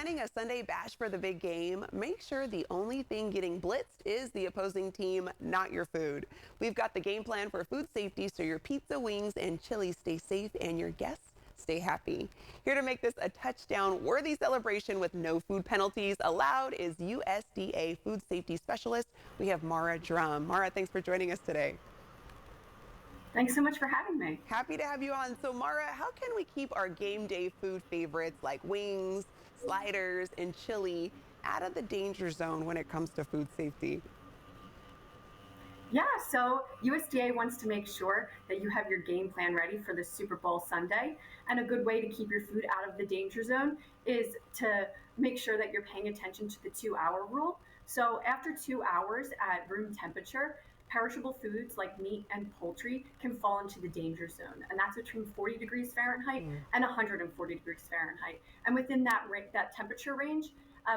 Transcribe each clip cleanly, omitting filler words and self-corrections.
planning a Sunday bash for the big game, make sure the only thing getting blitzed is the opposing team, not your food. We've got the game plan for food safety so your pizza, wings, and chili stay safe and your guests stay happy. Here to make this a touchdown-worthy celebration with no food penalties allowed is USDA food safety specialist. We have Mara Drum. Mara, thanks for joining us today. Thanks so much for having me. Happy to have you on. So Mara, how can we keep our game day food favorites like wings, sliders, and chili out of the danger zone when it comes to food safety? Yeah, so USDA wants to make sure that you have your game plan ready for the Super Bowl Sunday. And a good way to keep your food out of the danger zone is to make sure that you're paying attention to the 2-hour rule. So after 2 hours at room temperature, perishable foods like meat and poultry can fall into the danger zone. And that's between 40 degrees Fahrenheit and 140 degrees Fahrenheit. And within that temperature range,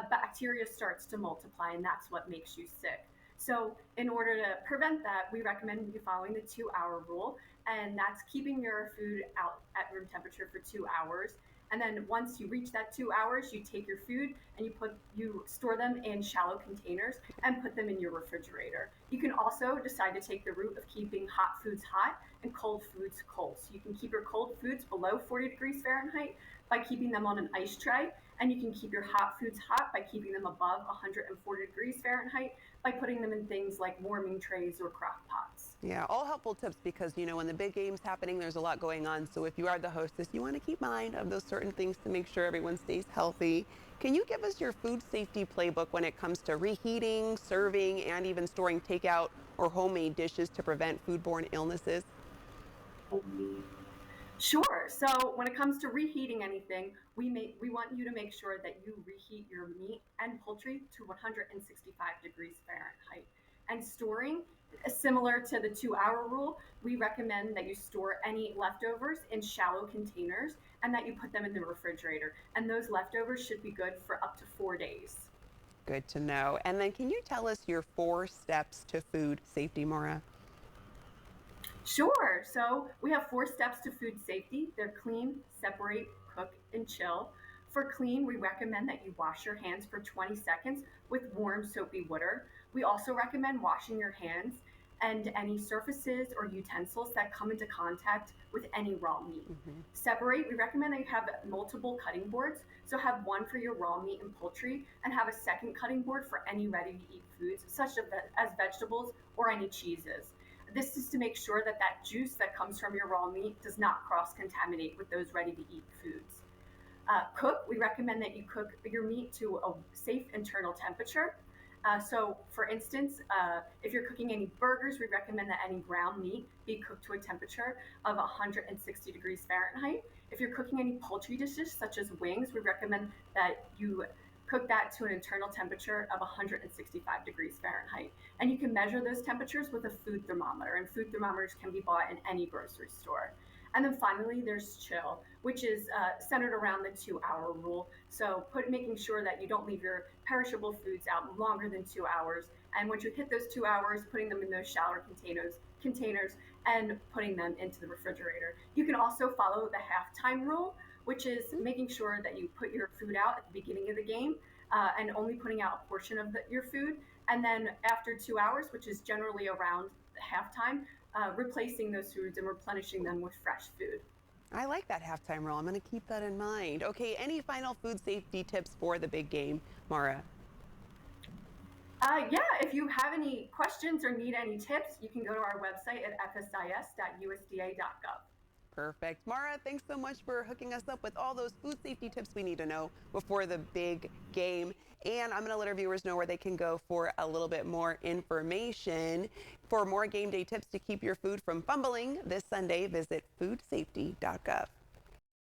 bacteria starts to multiply, and that's what makes you sick. So in order to prevent that, we recommend you following the 2-hour rule, and that's keeping your food out at room temperature for 2 hours. And then once you reach that 2 hours, you take your food and you store them in shallow containers and put them in your refrigerator. You can also decide to take the route of keeping hot foods hot and cold foods cold. So you can keep your cold foods below 40 degrees Fahrenheit by keeping them on an ice tray, and you can keep your hot foods hot by keeping them above 140 degrees Fahrenheit by putting them in things like warming trays or crock pots. Yeah, all helpful tips because, when the big game's happening, there's a lot going on. So if you are the hostess, you want to keep mind of those certain things to make sure everyone stays healthy. Can you give us your food safety playbook when it comes to reheating, serving, and even storing takeout or homemade dishes to prevent foodborne illnesses? Sure. So when it comes to reheating anything, we want you to make sure that you reheat your meat and poultry to 165 degrees Fahrenheit. And storing, similar to the 2-hour rule, we recommend that you store any leftovers in shallow containers and that you put them in the refrigerator. And those leftovers should be good for up to 4 days. Good to know. And then can you tell us your 4 steps to food safety, Maura? Sure. So we have 4 steps to food safety. They're clean, separate, cook, and chill. For clean, we recommend that you wash your hands for 20 seconds with warm soapy water. We also recommend washing your hands and any surfaces or utensils that come into contact with any raw meat. Separate, we recommend that you have multiple cutting boards. So have one for your raw meat and poultry and have a second cutting board for any ready-to-eat foods, such as vegetables or any cheeses. This is to make sure that that juice that comes from your raw meat does not cross-contaminate with those ready-to-eat foods. Cook, we recommend that you cook your meat to a safe internal temperature. So for instance, if you're cooking any burgers, we recommend that any ground meat be cooked to a temperature of 160 degrees Fahrenheit. If you're cooking any poultry dishes, such as wings, we recommend that you cook that to an internal temperature of 165 degrees Fahrenheit. And you can measure those temperatures with a food thermometer, and food thermometers can be bought in any grocery store. And then finally, there's chill, which is centered around the 2-hour rule. So making sure that you don't leave your perishable foods out longer than 2 hours. And once you hit those 2 hours, putting them in those shallow containers and putting them into the refrigerator. You can also follow the halftime rule, which is making sure that you put your food out at the beginning of the game and only putting out a portion of your food. And then after 2 hours, which is generally around halftime, replacing those foods and replenishing them with fresh food. I like that halftime rule. I'm going to keep that in mind. Okay, any final food safety tips for the big game, Mara? Yeah, if you have any questions or need any tips, you can go to our website at fsis.usda.gov. Perfect. Mara, thanks so much for hooking us up with all those food safety tips we need to know before the big game. And I'm going to let our viewers know where they can go for a little bit more information. For more game day tips to keep your food from fumbling this Sunday, visit foodsafety.gov.